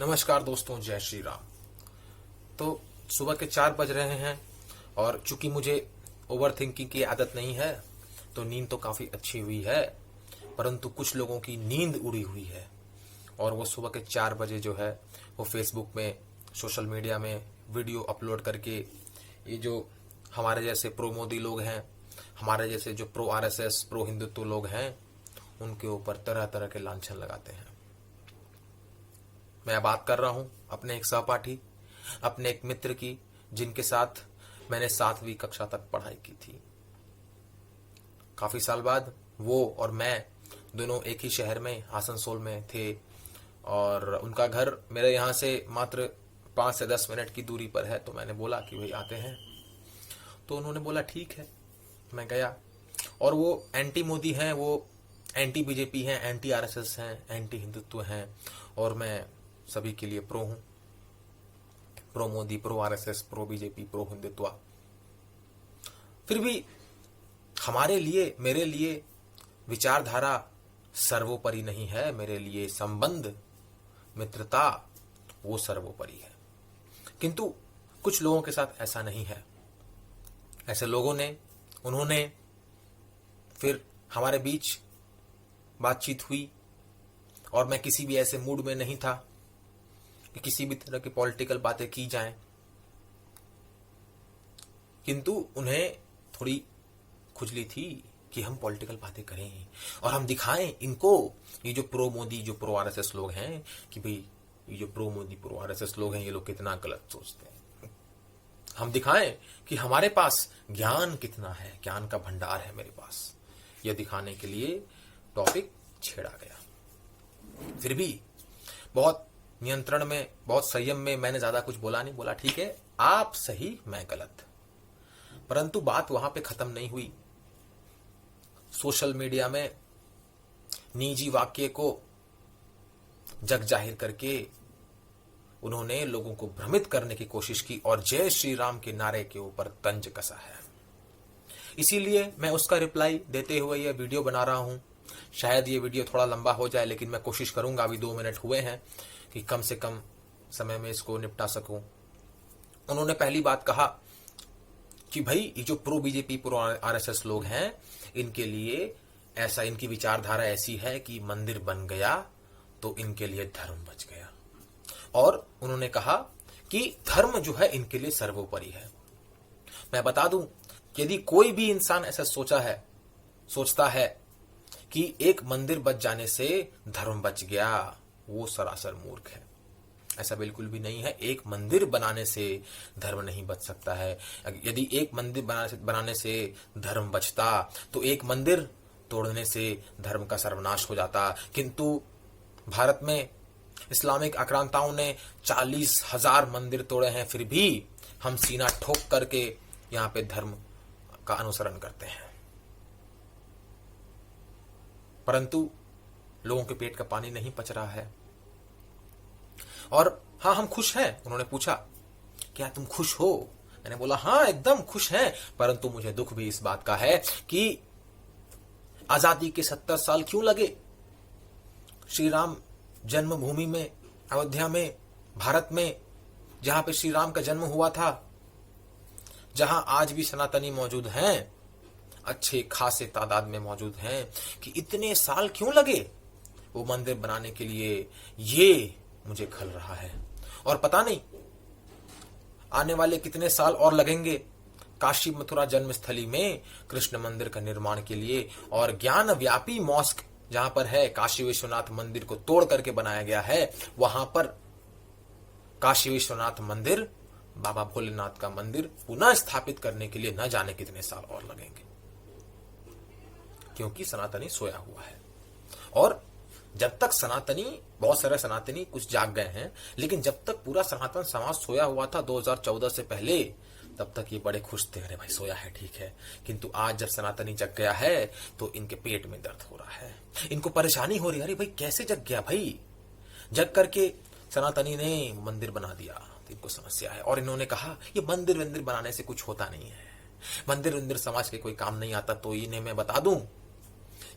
नमस्कार दोस्तों, जय श्री राम। तो सुबह के 4 बज रहे हैं और चूंकि मुझे ओवर थिंकिंग की आदत नहीं है तो नींद तो काफ़ी अच्छी हुई है, परंतु कुछ लोगों की नींद उड़ी हुई है और वो सुबह के 4 बजे जो है वो फेसबुक में, सोशल मीडिया में वीडियो अपलोड करके ये जो हमारे जैसे प्रो मोदी लोग हैं, हमारे जैसे जो प्रो आरएसएस, प्रो हिंदुत्व लोग हैं, उनके ऊपर तरह तरह के लांछन लगाते हैं। मैं बात कर रहा हूं अपने एक सहपाठी, अपने एक मित्र की, जिनके साथ मैंने 7वीं कक्षा तक पढ़ाई की थी। काफी साल बाद वो और मैं दोनों एक ही शहर में, आसनसोल में थे और उनका घर मेरे यहाँ से मात्र 5 से 10 मिनट की दूरी पर है। तो मैंने बोला कि भाई आते हैं, तो उन्होंने बोला ठीक है। मैं गया और वो एंटी मोदी हैं, वो एंटी बीजेपी हैं, एंटी आरएसएस हैं, एंटी हिंदुत्व हैं और मैं सभी के लिए प्रो हूं। Pro Modi, pro RSS, pro BJP, pro Hindutva. फिर भी हमारे लिए, मेरे लिए विचारधारा सर्वोपरि नहीं है। मेरे लिए संबंध, मित्रता वो सर्वोपरि है। किंतु कुछ लोगों के साथ ऐसा नहीं है। ऐसे लोगों ने, उन्होंने फिर हमारे बीच बातचीत हुई और मैं किसी भी ऐसे मूड में नहीं था कि किसी भी तरह की पॉलिटिकल बातें की जाएं, किंतु उन्हें थोड़ी खुजली थी कि हम पॉलिटिकल बातें करें और हम दिखाएं इनको, ये जो प्रो मोदी, जो प्रो आरएसएस लोग हैं, कि भाई ये जो प्रो मोदी, प्रो आरएसएस लोग हैं, ये लोग कितना गलत सोचते हैं। हम दिखाएं कि हमारे पास ज्ञान कितना है, ज्ञान का भंडार है मेरे पास। यह दिखाने के लिए टॉपिक छेड़ा गया। फिर भी बहुत नियंत्रण में, बहुत संयम में मैंने ज्यादा कुछ बोला नहीं। बोला ठीक है, आप सही, मैं गलत। परंतु बात वहां पे खत्म नहीं हुई। सोशल मीडिया में निजी वाक्य को जग जाहिर करके उन्होंने लोगों को भ्रमित करने की कोशिश की और जय श्री राम के नारे के ऊपर तंज कसा है। इसीलिए मैं उसका रिप्लाई देते हुए यह वीडियो बना रहा हूं। शायद ये वीडियो थोड़ा लंबा हो जाए, लेकिन मैं कोशिश करूंगा, अभी 2 मिनट हुए हैं, कि कम से कम समय में इसको निपटा सकूं। उन्होंने पहली बात कहा कि भाई ये जो प्रो बीजेपी, प्रो आरएसएस लोग हैं, इनके लिए ऐसा, इनकी विचारधारा ऐसी है कि मंदिर बन गया तो इनके लिए धर्म बच गया। और उन्होंने कहा कि धर्म जो है इनके लिए सर्वोपरि है। मैं बता दूं, यदि कोई भी इंसान ऐसा सोचता है कि एक मंदिर बच जाने से धर्म बच गया, वो सरासर मूर्ख है। ऐसा बिल्कुल भी नहीं है। एक मंदिर बनाने से धर्म नहीं बच सकता है। यदि एक मंदिर बनाने से धर्म बचता तो एक मंदिर तोड़ने से धर्म का सर्वनाश हो जाता। किंतु भारत में इस्लामिक आक्रांताओं ने 40,000 मंदिर तोड़े हैं, फिर भी हम सीना ठोक करके यहाँ पे धर्म का अनुसरण करते हैं। परंतु लोगों के पेट का पानी नहीं पच रहा है। और हाँ, हम खुश हैं। उन्होंने पूछा क्या तुम खुश हो? मैंने बोला हाँ, एकदम खुश हैं, परंतु मुझे दुख भी इस बात का है कि आजादी के 70 साल क्यों लगे। श्री राम जन्मभूमि में, अयोध्या में, भारत में, जहां पे श्री राम का जन्म हुआ था, जहां आज भी सनातनी मौजूद हैं, अच्छे खासे तादाद में मौजूद हैं, कि इतने साल क्यों लगे वो मंदिर बनाने के लिए, ये मुझे खल रहा है। और पता नहीं आने वाले कितने साल और लगेंगे काशी मथुरा जन्मस्थली में कृष्ण मंदिर का निर्माण के लिए। और ज्ञान व्यापी मॉस्क जहां पर है, काशी विश्वनाथ मंदिर को तोड़ करके बनाया गया है, वहां पर काशी विश्वनाथ मंदिर, बाबा भोलेनाथ का मंदिर पुनः स्थापित करने के लिए न जाने कितने साल और लगेंगे, क्योंकि सनातनी सोया हुआ है। और जब तक सनातनी, बहुत सारे सनातनी कुछ जाग गए हैं, लेकिन जब तक पूरा सनातन समाज सोया हुआ था 2014 से पहले, तब तक ये बड़े खुश थे, अरे भाई सोया है, ठीक है। किंतु आज जब सनातनी जग गया है तो इनके पेट में दर्द हो रहा है, इनको परेशानी हो रही है। अरे भाई कैसे जग गया भाई? जग करके सनातनी ने मंदिर बना दिया तो इनको समस्या है। और इन्होंने कहा ये मंदिर वंदिर बनाने से कुछ होता नहीं है, मंदिर वंदिर समाज के कोई काम नहीं आता। तो इन्हें मैं बता दूं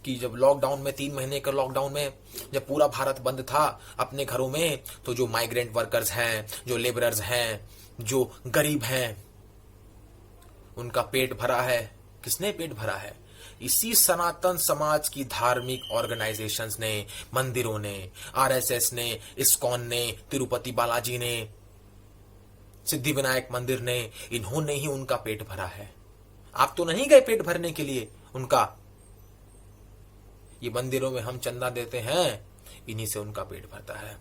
कि जब लॉकडाउन में 3 महीने के लॉकडाउन में जब पूरा भारत बंद था अपने घरों में, तो जो माइग्रेंट वर्कर्स हैं, जो लेबरर्स हैं, जो गरीब हैं, उनका पेट भरा है। किसने पेट भरा है? इसी सनातन समाज की धार्मिक ऑर्गेनाइजेशंस ने, मंदिरों ने, आरएसएस ने, इस्कॉन ने, तिरुपति बालाजी ने, सिद्धिविनायक मंदिर ने, इन्होंने ही उनका पेट भरा है। आप तो नहीं गए पेट भरने के लिए उनका। ये मंदिरों में हम चंदा देते हैं, इन्हीं से उनका पेट भरता है।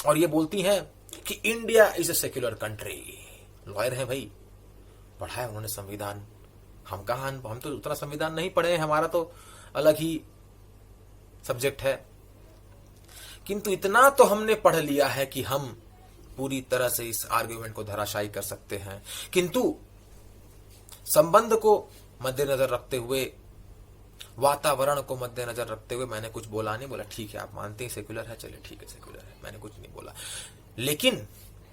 और ये बोलती हैं कि India is a secular country. Lawyer है भाई, पढ़ा है उन्होंने संविधान। हम कहाँ, हम तो उतना संविधान नहीं पढ़े हैं, हमारा तो अलग ही सब्जेक्ट है। किंतु इतना तो हमने पढ़ लिया है कि हम पूरी तरह से इस आर्ग्यूमेंट को धराशायी कर सकते हैं। किंतु संबंध को मद्देनजर रखते हुए, वातावरण को मद्देनजर रखते हुए मैंने कुछ बोला नहीं। बोला ठीक है, आप मानते हैं सेक्युलर है, चलिए ठीक है सेक्युलर है, मैंने कुछ नहीं बोला। लेकिन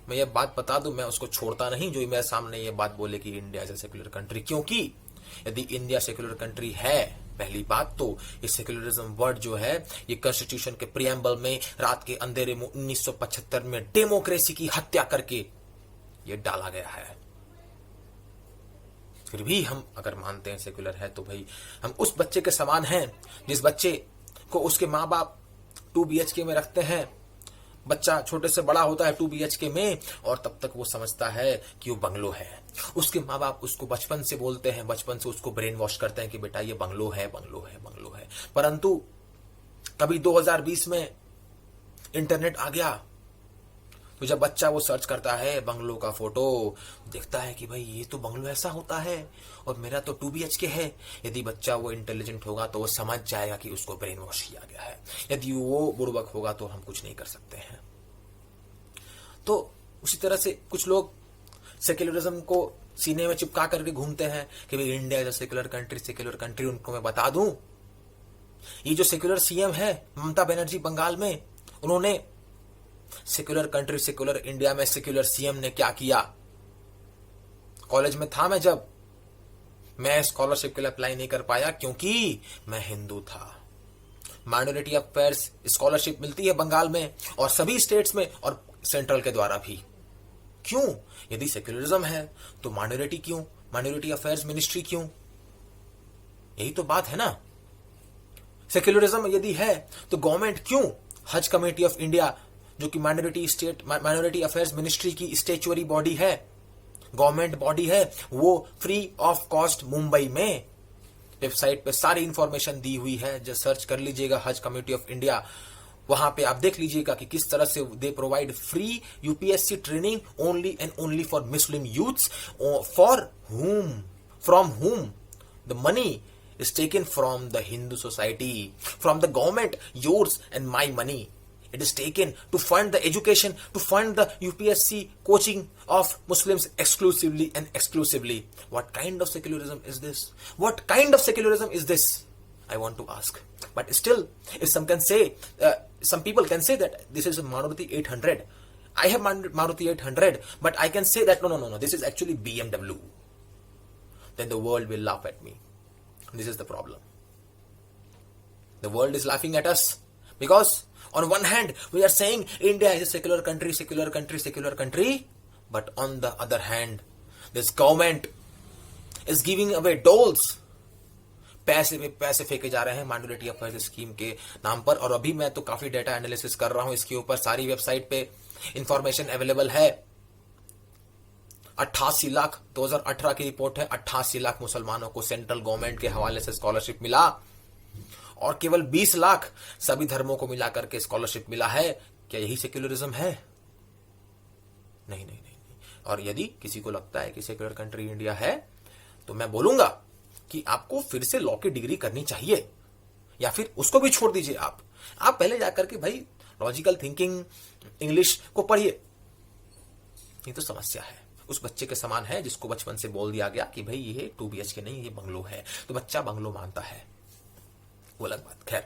मैं ये बात बता दूं, मैं उसको छोड़ता नहीं जो मेरे सामने ये बात बोले कि India is a secular country. क्योंकि यदि इंडिया सेक्युलर कंट्री है, पहली बात तो ये सेक्युलरिज्म वर्ड जो है ये कॉन्स्टिट्यूशन के प्रियम्बल में रात के अंधेरे में 1975 में डेमोक्रेसी की हत्या करके ये डाला गया है। फिर भी हम अगर मानते हैं सेक्युलर है, तो भाई हम उस बच्चे के समान हैं जिस बच्चे को उसके माँ बाप 2 BHK में रखते हैं। बच्चा छोटे से बड़ा होता है 2 BHK में, और तब तक वो समझता है कि वो बंगलो है। उसके माँ बाप उसको बचपन से बोलते हैं, बचपन से उसको ब्रेन वॉश करते हैं कि बेटा ये बंगलो है, बंगलो है, बंगलो है। परंतु कभी 2020 में इंटरनेट आ गया, तो जब बच्चा वो सर्च करता है बंगलो का फोटो, देखता है कि भाई ये तो बंगलो ऐसा होता है और मेरा तो 2 BHK है। यदि बच्चा वो इंटेलिजेंट होगा तो वो समझ जाएगा कि उसको ब्रेन वॉश किया गया है। यदि वो बुड़बक होगा तो हम कुछ नहीं कर सकते हैं। तो उसी तरह से कुछ लोग सेक्युलरिज्म को सीने में चिपका करके घूमते हैं कि भाई India is a secular country, secular country. उनको मैं बता दूं, ये जो सेक्युलर सीएम है ममता बनर्जी बंगाल में, उन्होंने सेक्युलर कंट्री, सेक्युलर इंडिया में सेक्युलर सीएम ने क्या किया? कॉलेज में था मैं जब, मैं स्कॉलरशिप के लिए अप्लाई नहीं कर पाया क्योंकि मैं हिंदू था। माइनॉरिटी अफेयर्स स्कॉलरशिप मिलती है बंगाल में और सभी स्टेट्स में और सेंट्रल के द्वारा भी। क्यों? यदि सेक्युलरिज्म है तो माइनॉरिटी क्यों? माइनॉरिटी अफेयर्स मिनिस्ट्री क्यों? यही तो बात है ना। सेक्युलरिज्म यदि है तो गवर्नमेंट क्यों? हज कमेटी ऑफ इंडिया, जो कि माइनॉरिटी अफेयर्स मिनिस्ट्री की स्टेचुअरी बॉडी है, गवर्नमेंट बॉडी है, वो फ्री ऑफ कॉस्ट मुंबई में वेबसाइट पे सारी इंफॉर्मेशन दी हुई है। जब सर्च कर लीजिएगा हज कमेटी ऑफ इंडिया, वहां पे आप देख लीजिएगा कि किस तरह से they provide free UPSC training only and only for Muslim youths, from whom the money is taken from the Hindu society, from the government, yours and my money. It is taken to fund the education, to fund the UPSC coaching of Muslims exclusively and exclusively. What kind of secularism is this? What kind of secularism is this? I want to ask. But still, if some people can say that this is a Maruti 800. I have Maruti 800, but I can say that no, this is actually BMW. Then the world will laugh at me. This is the problem. The world is laughing at us because on one hand we are saying India is a secular country, secular country, secular country, but on the other hand this government is giving away doles. पैसे पे पैसे फेंके जा रहे हैं minority affairs scheme के नाम पर। और अभी मैं तो काफी डेटा एनालिसिस कर रहा हूं इसके ऊपर, सारी वेबसाइट पे इंफॉर्मेशन अवेलेबल है। 88 लाख 2018 की रिपोर्ट है, 88 लाख मुसलमानों को सेंट्रल गवर्नमेंट के हवाले से स्कॉलरशिप मिला और केवल 20 लाख सभी धर्मों को मिलाकर के स्कॉलरशिप मिला है। क्या यही सेक्युलरिज्म है? नहीं। और यदि किसी को लगता है कि सेक्युलर कंट्री इंडिया है, तो मैं बोलूंगा कि आपको फिर से लॉ की डिग्री करनी चाहिए, या फिर उसको भी छोड़ दीजिए। आप पहले जाकर के भाई लॉजिकल थिंकिंग इंग्लिश को पढ़िए। ये तो समस्या है, उस बच्चे के समान है जिसको बचपन से बोल दिया गया कि भाई ये 2 BHK नहीं, ये बंगलो है, तो बच्चा बंगलो मानता है, वो अलग बात। खैर,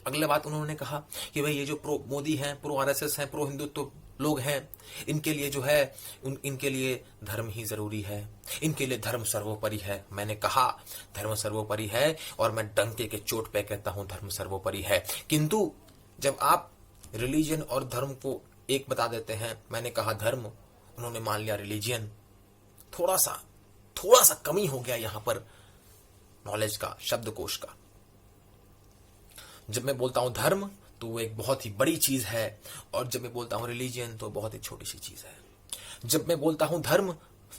अगले बात उन्होंने कहा कि भाई ये जो प्रो मोदी हैं, प्रो आरएसएस हैं, प्रो हिंदुत्व लोग हैं, इनके लिए जो है इनके लिए धर्म ही जरूरी है, इनके लिए धर्म सर्वोपरि है। मैंने कहा धर्म सर्वोपरि है और मैं डंके के चोट पे कहता हूं धर्म सर्वोपरि है। किंतु जब आप रिलीजन और धर्म को एक बता देते हैं, मैंने कहा धर्म, उन्होंने मान लिया रिलीजियन, थोड़ा सा कमी हो गया यहां पर नॉलेज का, शब्दकोश का। जब मैं बोलता हूं धर्म तो वो एक बहुत ही बड़ी चीज है, और जब मैं बोलता हूं रिलीजियन तो बहुत ही छोटी सी चीज है। जब मैं बोलता हूं धर्म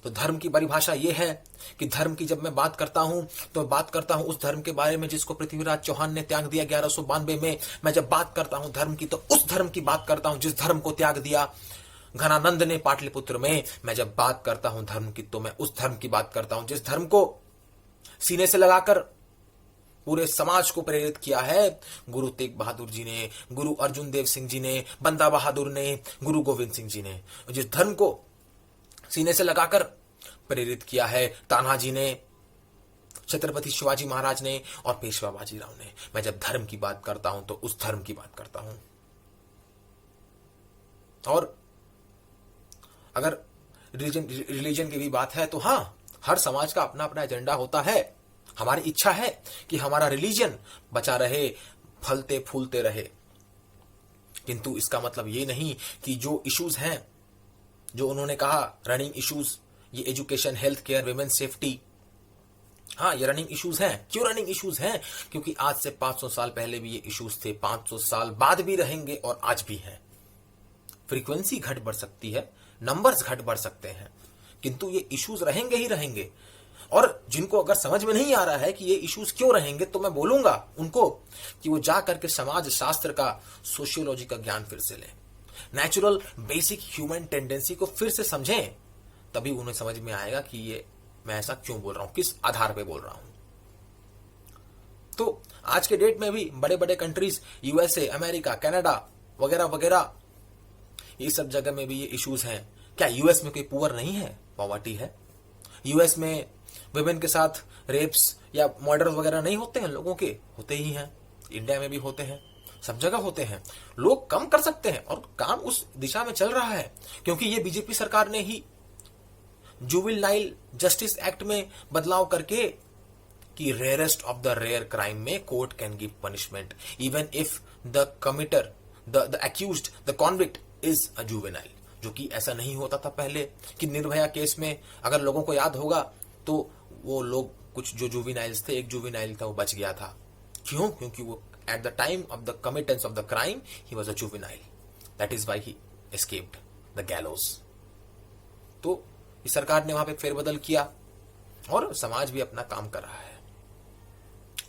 तो धर्म की परिभाषा ये है कि धर्म की जब मैं बात करता हूं तो मैं बात करता हूं उस धर्म के बारे में जिसको पृथ्वीराज चौहान ने त्याग दिया 1192 में। मैं जब बात करता हूं धर्म की तो उस धर्म की बात करता हूं जिस धर्म को त्याग दिया घनानंद ने पाटलिपुत्र में। मैं जब बात करता हूं धर्म की तो मैं उस धर्म की बात करता हूं जिस धर्म को सीने से लगाकर पूरे समाज को प्रेरित किया है गुरु तेग बहादुर जी ने, गुरु अर्जुन देव सिंह जी ने, बंदा बहादुर ने, गुरु गोविंद सिंह जी ने। जिस धर्म को सीने से लगाकर प्रेरित किया है तानाजी ने, छत्रपति शिवाजी महाराज ने और पेशवा बाजीराव ने। मैं जब धर्म की बात करता हूं तो उस धर्म की बात करता हूं। और अगर रिलीजन की भी बात है तो हाँ, हर समाज का अपना अपना एजेंडा होता है। हमारी इच्छा है कि हमारा रिलीजन बचा रहे, फलते फूलते रहे, किंतु इसका मतलब ये नहीं कि जो इश्यूज हैं, जो उन्होंने कहा रनिंग इश्यूज, ये education, health care, women safety, हाँ ये रनिंग इश्यूज हैं। क्यों रनिंग इश्यूज हैं? क्योंकि आज से 500 साल पहले भी ये इश्यूज थे, 500 साल बाद भी रहेंगे और आज भी हैं। फ्रीक्वेंसी घट बढ़ सकती है, नंबर्स घट बढ़ सकते हैं, किंतु ये इश्यूज रहेंगे ही रहेंगे। और जिनको अगर समझ में नहीं आ रहा है कि ये इश्यूज क्यों रहेंगे, तो मैं बोलूंगा उनको कि वो जा करके समाज शास्त्र का, सोशियोलॉजी का ज्ञान फिर से लें, नेचुरल बेसिक ह्यूमन टेंडेंसी को फिर से समझें, तभी उन्हें समझ में आएगा कि ये मैं ऐसा क्यों बोल रहा हूं, किस आधार पे बोल रहा हूं। तो आज के डेट में भी बड़े बड़े कंट्रीज, यूएसए, अमेरिका, कनाडा वगैरह वगैरह, ये सब जगह में भी ये इश्यूज हैं। क्या यूएस में कोई पुअर नहीं है? पॉवर्टी है। यूएस में विमेन के साथ रेप्स या मर्डर वगैरह नहीं होते हैं? लोगों के होते ही हैं। इंडिया में भी होते हैं, सब जगह होते हैं। लोग कम कर सकते हैं और काम उस दिशा में चल रहा है, क्योंकि ये बीजेपी सरकार ने ही जुवेनाइल जस्टिस एक्ट में बदलाव करके कि rarest of the rare crime में court can give punishment even if the committer, the accused, the convict is a juvenile, जो कि ऐसा नहीं होता था पहले। कि निर्भया केस में अगर लोगों को याद होगा तो वो लोग कुछ जो जुवेनाइल्स थे, एक जुवेनाइल था वो बच गया था। क्यों? क्योंकि वो at the time of the committance of the crime he was a juvenile, that is why he escaped the gallows. तो इस सरकार ने वहां पे फेरबदल किया और समाज भी अपना काम कर रहा है।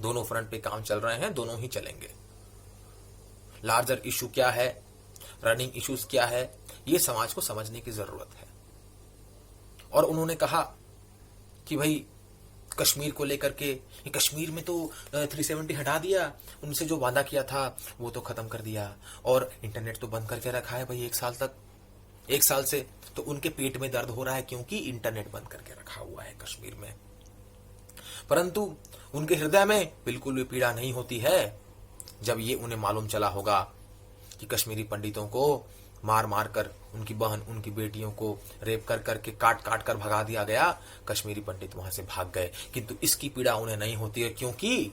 दोनों फ्रंट पे काम चल रहे हैं, दोनों ही चलेंगे। लार्जर इशू क्या है, रनिंग इश्यूज क्या है, ये समाज को समझने की जरूरत है। और उन्होंने कहा कि भाई कश्मीर को लेकर के, कश्मीर में तो 370 हटा दिया, उनसे जो वादा किया था वो तो खत्म कर दिया, और इंटरनेट तो बंद करके रखा है भाई 1 साल तक, 1 साल से तो उनके पेट में दर्द हो रहा है क्योंकि इंटरनेट बंद करके रखा हुआ है कश्मीर में। परंतु उनके हृदय में बिल्कुल भी पीड़ा नहीं होती है जब ये उन्हें मालूम चला होगा कि कश्मीरी पंडितों को मार मार कर, उनकी बहन, उनकी बेटियों को रेप कर करके काट काट कर भगा दिया गया, कश्मीरी पंडित वहां से भाग गए। किंतु इसकी पीड़ा उन्हें नहीं होती है क्योंकि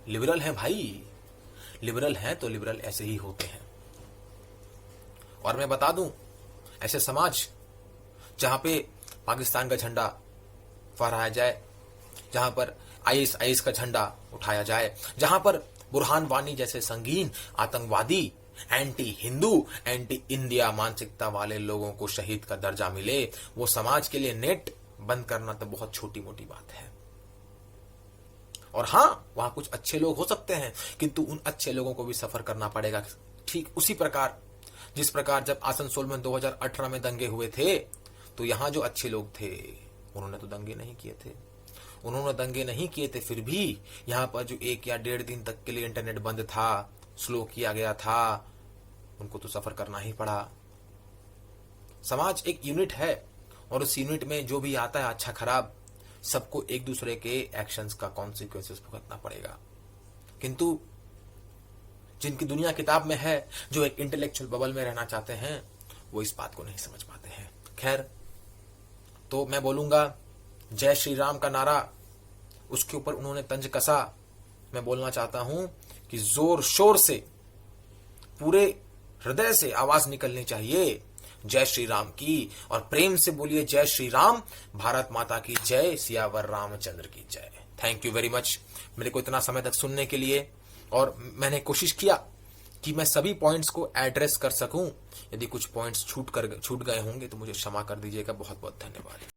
लिबरल हैं भाई, लिबरल हैं तो लिबरल ऐसे ही होते हैं। और मैं बता दूं, ऐसे समाज जहां पे पाकिस्तान का झंडा फहराया जाए, जहां पर आईएस का झंडा उठाया जाए, जहां पर बुरहान वानी जैसे संगीन आतंकवादी, एंटी हिंदू, एंटी इंडिया मानसिकता वाले लोगों को शहीद का दर्जा मिले, वो समाज के लिए नेट बंद करना तो बहुत छोटी मोटी बात है। और हाँ, वहां कुछ अच्छे लोग हो सकते हैं, किंतु उन अच्छे लोगों को भी सफर करना पड़ेगा। ठीक उसी प्रकार जिस प्रकार जब आसनसोल में 2018 में दंगे हुए थे, तो यहां जो अच्छे लोग थे उन्होंने तो दंगे नहीं किए थे, उन्होंने दंगे नहीं किए थे, फिर भी यहां पर जो 1 या 1.5 दिन तक के लिए इंटरनेट बंद था, स्लो किया गया था, उनको तो सफर करना ही पड़ा। समाज एक यूनिट है और उस यूनिट में जो भी आता है अच्छा खराब, सबको एक दूसरे के एक्शंस का कॉन्सिक्वेंसेस भुगतना पड़ेगा। किंतु जिनकी दुनिया किताब में है, जो एक इंटेलेक्चुअल बबल में रहना चाहते हैं, वो इस बात को नहीं समझ पाते हैं। खैर, तो मैं बोलूंगा जय श्री राम का नारा, उसके ऊपर उन्होंने तंज कसा। मैं बोलना चाहता हूं कि जोर शोर से, पूरे हृदय से आवाज निकलनी चाहिए जय श्री राम की, और प्रेम से बोलिए जय श्री राम, भारत माता की जय, सियावर रामचंद्र की जय। थैंक यू वेरी मच मेरे को इतना समय तक सुनने के लिए, और मैंने कोशिश किया कि मैं सभी पॉइंट्स को एड्रेस कर सकूं। यदि कुछ पॉइंट्स छूट गए होंगे तो मुझे क्षमा कर दीजिएगा। बहुत बहुत धन्यवाद।